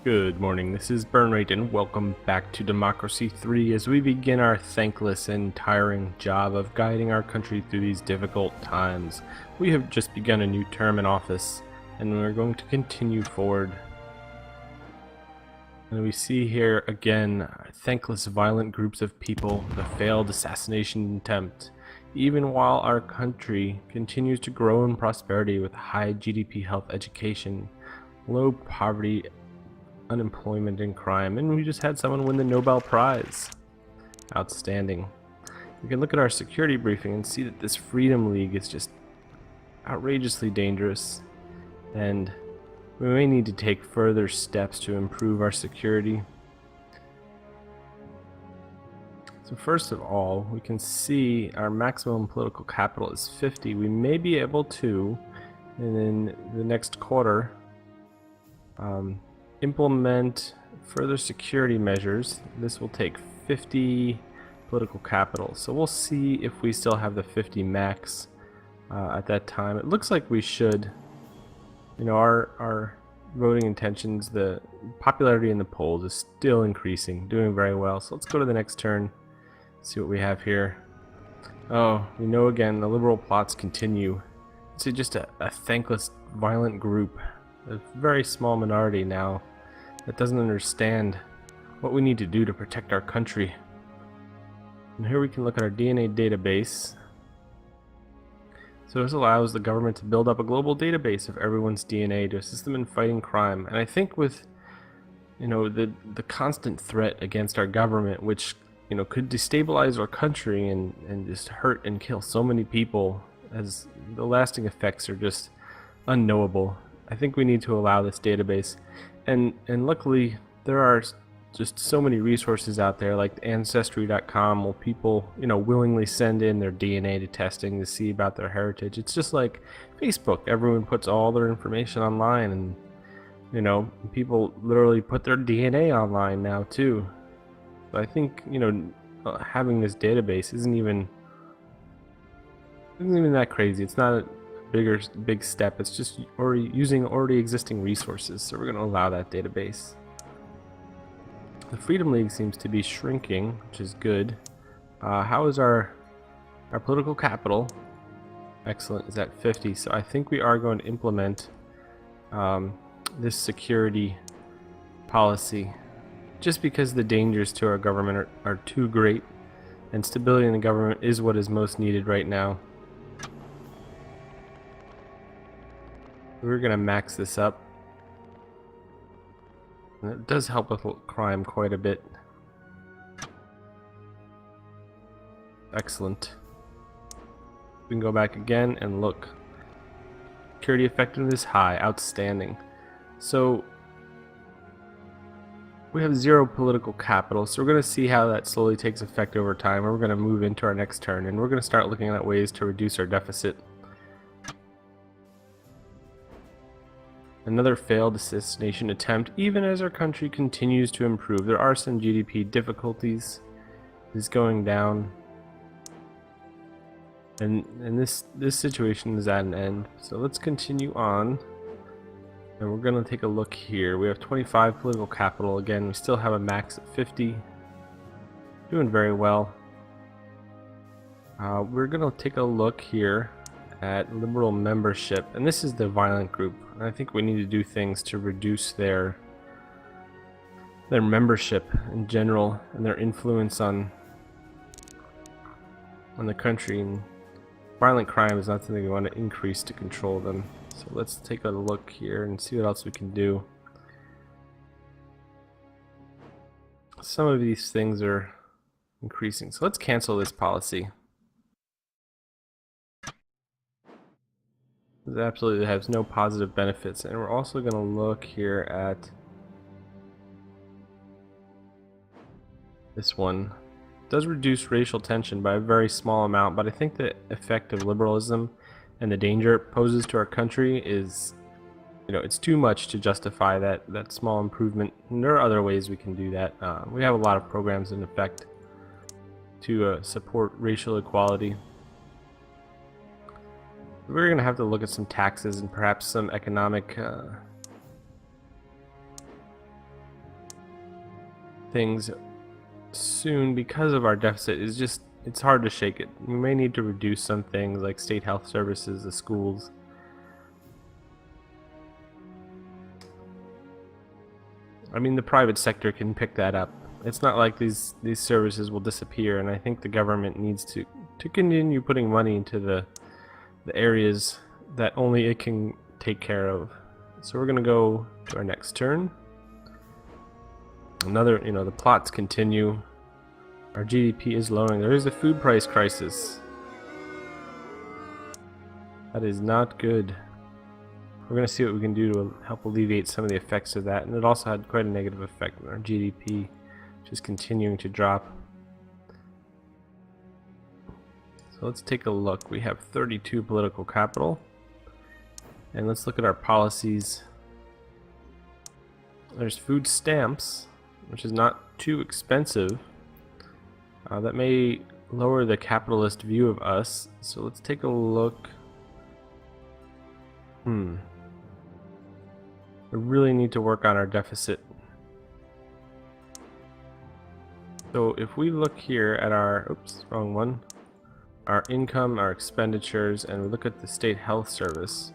Good morning, this is Burnrate and welcome back to Democracy 3 as we begin our thankless and tiring job of guiding our country through these difficult times. We have just begun a new term in office and we're going to continue forward. And we see here again thankless violent groups of people, the failed assassination attempt, even while our country continues to grow in prosperity with high GDP, health, education, low poverty, unemployment, and crime, and we just had someone win the Nobel Prize. Outstanding. We can look at our security briefing and see that this Freedom League is just outrageously dangerous, and we may need to take further steps to improve our security. So first of all, we can see our maximum political capital is 50. We may be able to, in the next quarter, implement further security measures. This will take 50 political capital. So we'll see if we still have the 50 max at that time. It looks like we should. You know, our voting intentions, the popularity in the polls is still increasing, doing very well. So let's go to the next turn, see what we have here. Oh, we know again the liberal plots continue. It's just a thankless, violent group. A very small minority now that doesn't understand what we need to do to protect our country. And here we can look at our DNA database. So this allows the government to build up a global database of everyone's DNA to assist them in fighting crime. And I think with, you know, the constant threat against our government, which, you know, could destabilize our country and just hurt and kill so many people, as the lasting effects are just unknowable. I think we need to allow this database, and luckily there are just so many resources out there like Ancestry.com where people, you know, willingly send in their DNA to testing to see about their heritage. It's just like Facebook. Everyone puts all their information online, and, you know, people literally put their DNA online now too. So I think, you know, having this database isn't even that crazy. It's not a big step. It's just using already existing resources, so we're going to allow that database. The Freedom League seems to be shrinking, which is good. How is our political capital? Excellent, is at 50. So I think we are going to implement this security policy, just because the dangers to our government are too great, and stability in the government is what is most needed right now. We're gonna max this up. And it does help with crime quite a bit. Excellent. We can go back again and look. Security effectiveness high, outstanding. So we have 0 political capital, so we're going to see how that slowly takes effect over time. We're going to move into our next turn, and we're going to start looking at ways to reduce our deficit. Another failed assassination attempt, even as our country continues to improve. There are some GDP difficulties. It's going down. And this situation is at an end. So let's continue on. And we're going to take a look here. We have 25 political capital. Again, we still have a max of 50. Doing very well. We're going to take a look here at liberal membership, and this is the violent group. And I think we need to do things to reduce their membership in general and their influence on the country. And violent crime is not something we want to increase to control them. So let's take a look here and see what else we can do. Some of these things are increasing, so let's cancel this policy. It absolutely has no positive benefits. And we're also going to look here at this one. It does reduce racial tension by a very small amount, but I think the effect of liberalism and the danger it poses to our country is, you know, it's too much to justify that small improvement. And there are other ways we can do that. We have a lot of programs in effect to support racial equality. We're going to have to look at some taxes and perhaps some economic things soon because of our deficit is just, it's hard to shake it. We may need to reduce some things like state health services, the schools. I mean, the private sector can pick that up. It's not like these services will disappear, and I think the government needs to continue putting money into the areas that only it can take care of. So we're gonna go to our next turn. Another, the plots continue. Our GDP is lowering. There is a food price crisis. That is not good. We're going to see what we can do to help alleviate some of the effects of that. And it also had quite a negative effect on our GDP, which is continuing to drop. So let's take a look. We have 32 political capital. And let's look at our policies. There's food stamps, which is not too expensive. That may lower the capitalist view of us. So let's take a look. We really need to work on our deficit. So if we look here at our, oops, wrong one, our income, our expenditures, and we look at the state health service,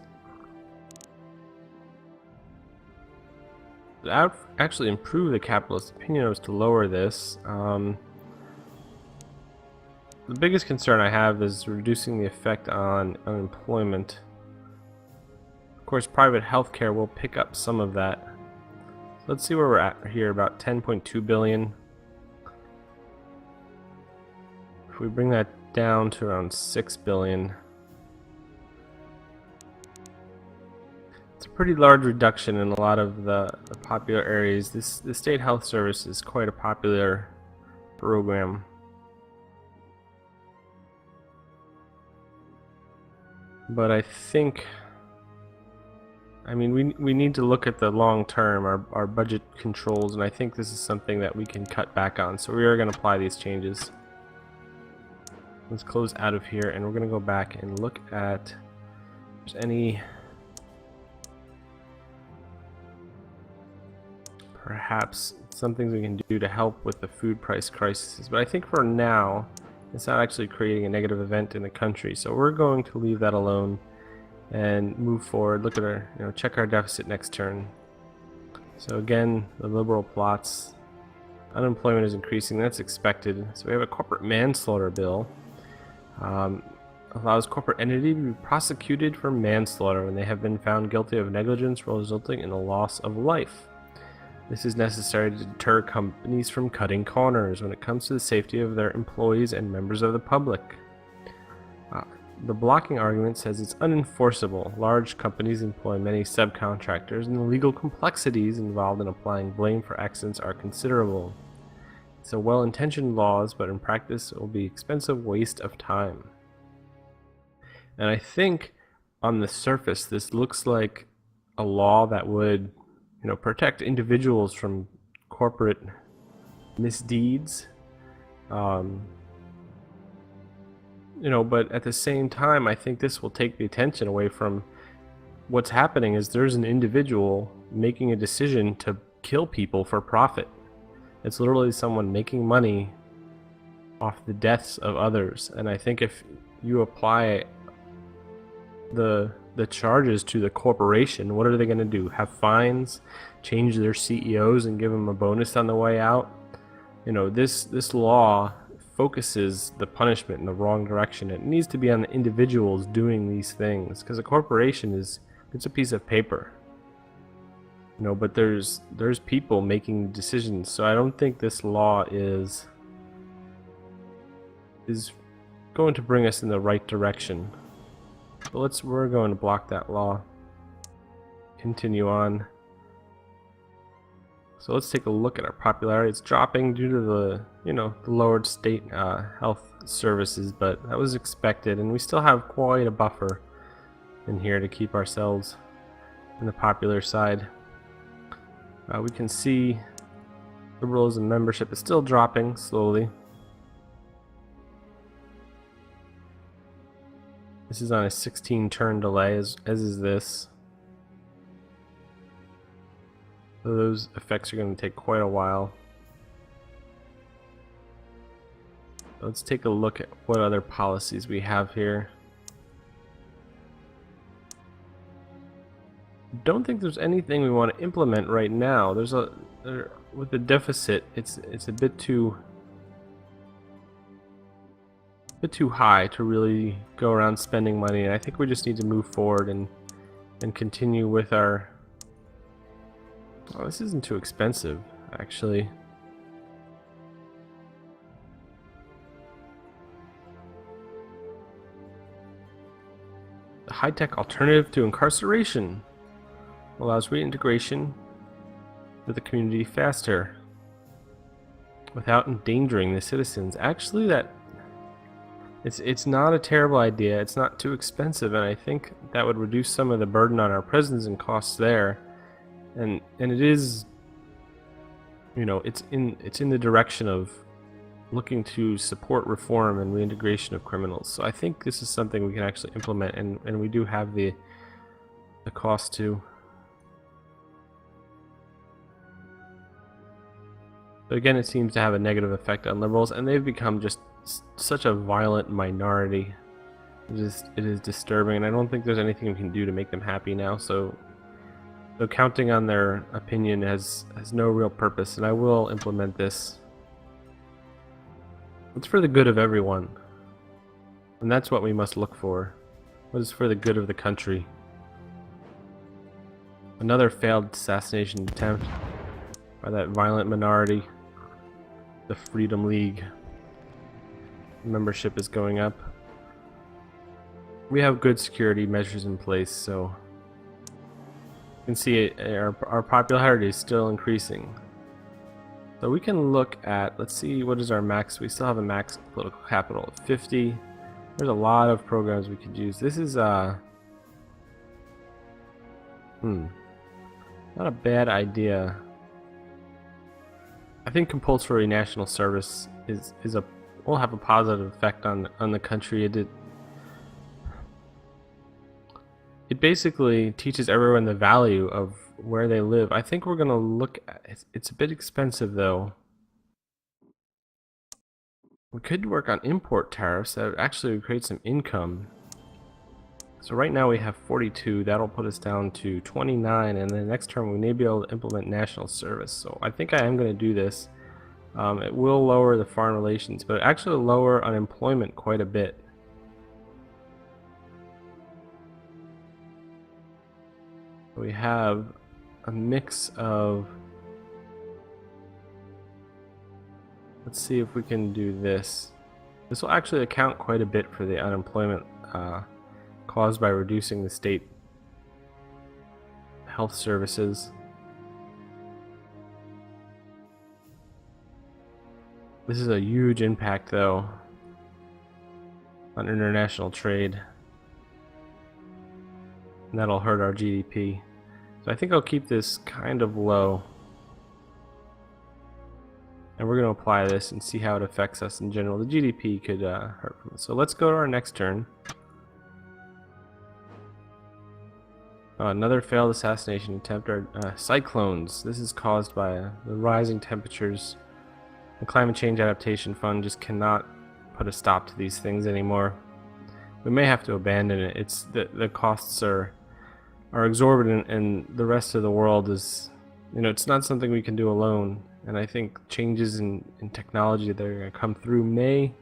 that would actually improve the capitalist opinion was to lower this. The biggest concern I have is reducing the effect on unemployment. Of course, private healthcare will pick up some of that. So let's see where we're at here, about 10.2 billion. If we bring that down to around 6 billion, it's a pretty large reduction in a lot of the popular areas. The state health service is quite a popular program. But I think, I mean, we need to look at the long term, our budget controls, and I think this is something that we can cut back on. So we are going to apply these changes. Let's close out of here, and we're going to go back and look at if there's any perhaps some things we can do to help with the food price crisis. But I think for now, it's not actually creating a negative event in the country, so we're going to leave that alone and move forward. Look at our, check our deficit next turn. So again, the liberal plots, unemployment is increasing. That's expected. So we have a corporate manslaughter bill. Allows corporate entity to be prosecuted for manslaughter when they have been found guilty of negligence resulting in the loss of life. This is necessary to deter companies from cutting corners when it comes to the safety of their employees and members of the public. The blocking argument says it's unenforceable. Large companies employ many subcontractors, and the legal complexities involved in applying blame for accidents are considerable. It's a well-intentioned laws, but in practice it will be expensive waste of time. And I think on the surface this looks like a law that would protect individuals from corporate misdeeds. But at the same time, I think this will take the attention away from what's happening is there's an individual making a decision to kill people for profit. It's literally someone making money off the deaths of others. And I think if you apply the charges to the corporation, what are they going to do? Have fines, change their CEOs, and give them a bonus on the way out? This law focuses the punishment in the wrong direction. It needs to be on the individuals doing these things, because a corporation it's a piece of paper. But there's people making decisions. So I don't think this law is going to bring us in the right direction. But we're going to block that law. Continue on. So let's take a look at our popularity. It's dropping due to the the lowered state health services, but that was expected, and we still have quite a buffer in here to keep ourselves in the popular side. We can see liberalism membership is still dropping slowly. This is on a 16-turn delay, as is this. So those effects are going to take quite a while. Let's take a look at what other policies we have here. Don't think there's anything we want to implement right now. With the deficit, it's a bit too high to really go around spending money, and I think we just need to move forward and continue with our... Oh, this isn't too expensive, actually. The high-tech alternative to incarceration allows reintegration with the community faster without endangering the citizens. Actually, it's not a terrible idea. It's not too expensive, and I think that would reduce some of the burden on our prisons and costs there. And it is, you know, it's in the direction of looking to support reform and reintegration of criminals. So I think this is something we can actually implement, and we do have the cost to. But again, it seems to have a negative effect on liberals, and they've become just such a violent minority. It is disturbing, and I don't think there's anything we can do to make them happy now. So counting on their opinion has no real purpose, and I will implement this. It's for the good of everyone, and that's what we must look for. What is for the good of the country? Another failed assassination attempt by that violent minority. The Freedom League membership is going up. We have good security measures in place, so you can see our popularity is still increasing. So we can look at, let's see, what is our max? We still have a max political capital of 50. There's a lot of programs we could use. This is not a bad idea. I think compulsory national service will have a positive effect on the country. It basically teaches everyone the value of where they live. I think we're gonna look at it's a bit expensive though. We could work on import tariffs that would actually create some income. So right now we have 42. That'll put us down to 29, and then next term we may be able to implement national service. So I think I am going to do this. It will lower the foreign relations, but actually lower unemployment quite a bit. We have a mix of... Let's see if we can do this. This will actually account quite a bit for the unemployment caused by reducing the state health services. This is a huge impact though on international trade, and that'll hurt our GDP. So I think I'll keep this kind of low, and we're going to apply this and see how it affects us in general. The GDP could hurt from this. So let's go to our next turn. Another failed assassination attempt. Cyclones. This is caused by the rising temperatures. The Climate Change Adaptation Fund just cannot put a stop to these things anymore. We may have to abandon it. It's the costs are exorbitant, and the rest of the world is, you know, it's not something we can do alone. And I think changes in technology that are going to come through may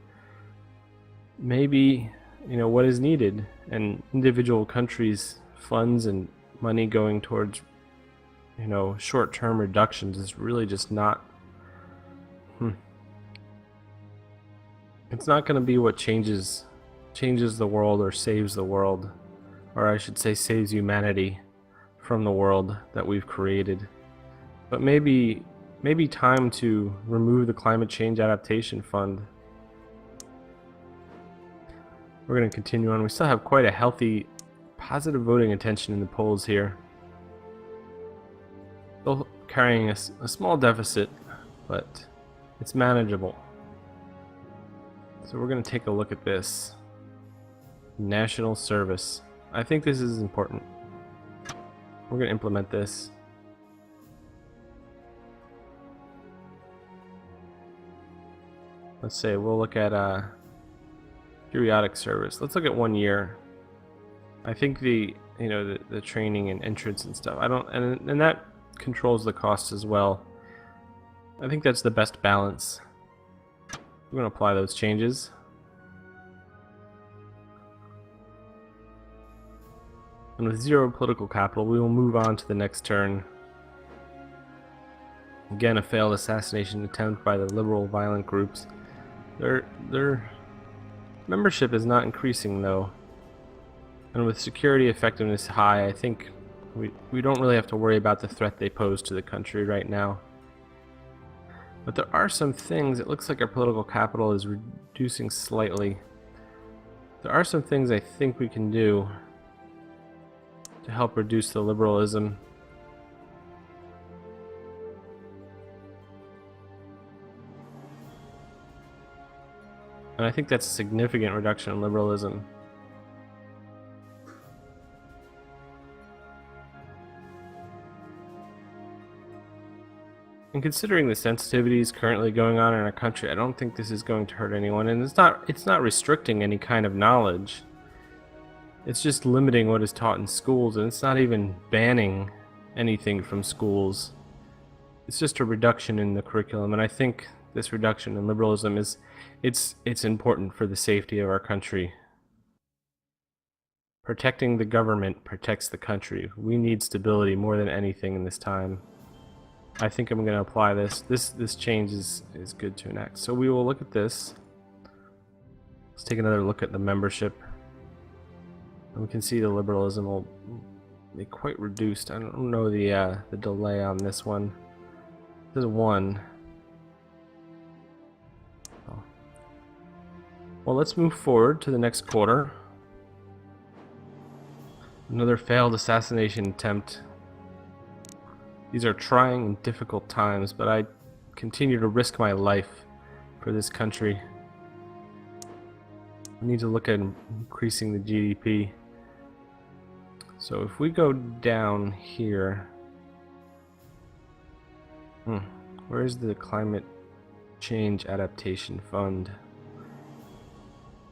be, you know, what is needed, and individual countries' funds and money going towards, you know, short-term reductions is really just not it's not going to be what changes the world or saves the world, or I should say saves humanity from the world that we've created. But maybe time to remove the Climate Change Adaptation Fund. We're going to continue on. We still have quite a healthy, positive voting attention in the polls here. Still carrying a small deficit, but it's manageable. So we're going to take a look at this. National service. I think this is important. We're going to implement this. Let's say we'll look at periodic service. Let's look at 1 year. I think the the training and entrance and stuff. I don't and that controls the cost as well. I think that's the best balance. We're going to apply those changes. And with 0 political capital, we will move on to the next turn. Again, a failed assassination attempt by the liberal violent groups. Their membership is not increasing though. And with security effectiveness high, I think we don't really have to worry about the threat they pose to the country right now. But there are some things, it looks like our political capital is reducing slightly. There are some things I think we can do to help reduce the liberalism. And I think that's a significant reduction in liberalism. And considering the sensitivities currently going on in our country, I don't think this is going to hurt anyone. And it's not restricting any kind of knowledge. It's just limiting what is taught in schools, and it's not even banning anything from schools. It's just a reduction in the curriculum, and I think this reduction in liberalism it's important for the safety of our country. Protecting the government protects the country. We need stability more than anything in this time. I think I'm going to apply this. This change is good to enact. So we will look at this. Let's take another look at the membership. And we can see the liberalism will be quite reduced. I don't know the delay on this one. This is 1. Oh. Well, let's move forward to the next quarter. Another failed assassination attempt. These are trying and difficult times, but I continue to risk my life for this country. We need to look at increasing the GDP. So if we go down here, where's the climate change adaptation fund?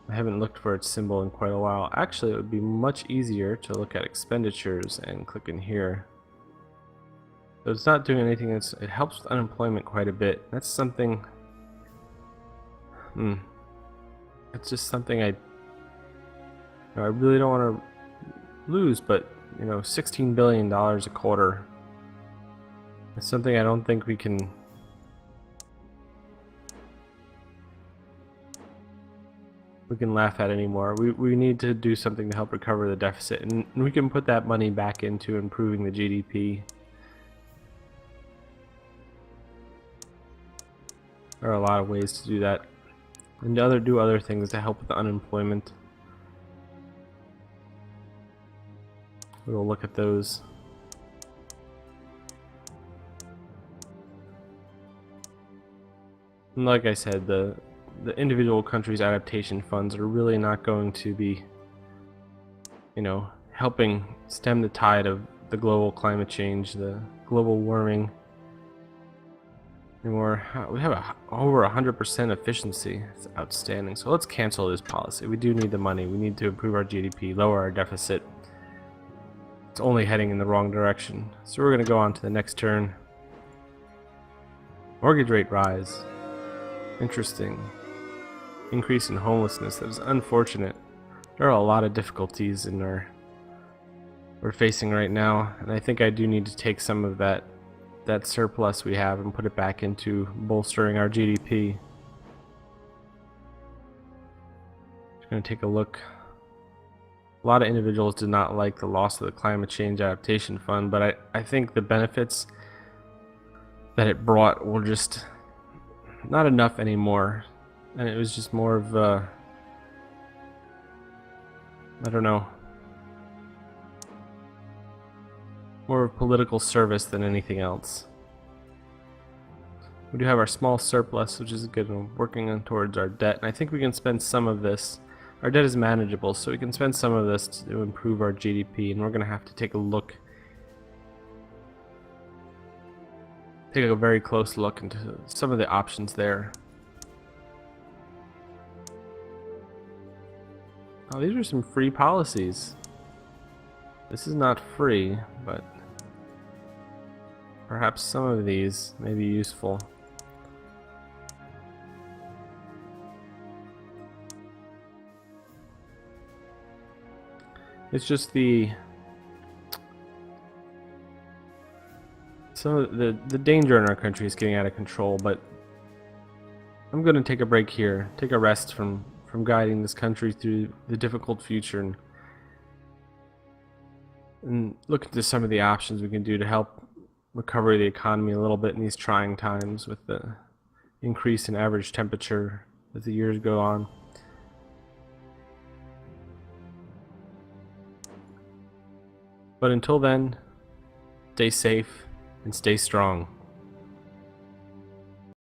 I haven't looked for its symbol in quite a while. Actually, it would be much easier to look at expenditures and click in here. So it's not doing anything. It helps with unemployment quite a bit. That's something. It's just something I really don't want to lose. But $16 billion a quarter. It's something I don't think we can. Laugh at anymore. We need to do something to help recover the deficit, and we can put that money back into improving the GDP. There are a lot of ways to do that, and do other things to help with the unemployment. We will look at those. And like I said, the individual countries' adaptation funds are really not going to be, helping stem the tide of the global climate change, the global warming. Anymore. We have over 100% efficiency. It's outstanding. So let's cancel this policy. We do need the money. We need to improve our GDP, lower our deficit. It's only heading in the wrong direction. So we're going to go on to the next turn. Mortgage rate rise. Interesting. Increase in homelessness. That is unfortunate. There are a lot of difficulties we're facing right now, and I think I do need to take some of that surplus we have and put it back into bolstering our GDP. Just going to take a look. A lot of individuals did not like the loss of the Climate Change Adaptation Fund, but I think the benefits that it brought were just not enough anymore. And it was just more of a, I don't know, more of political service than anything else. We do have our small surplus, which is good. We're working on towards our debt, and I think we can spend some of this. Our debt is manageable, so we can spend some of this to improve our GDP, and we're going to have to take a very close look into some of the options there. Oh, these are some free policies. This is not free, but perhaps some of these may be useful. It's just the danger in our country is getting out of control, but I'm going to take a break here, take a rest from guiding this country through the difficult future, and look into some of the options we can do to help recover the economy a little bit in these trying times with the increase in average temperature as the years go on. But until then, stay safe and stay strong.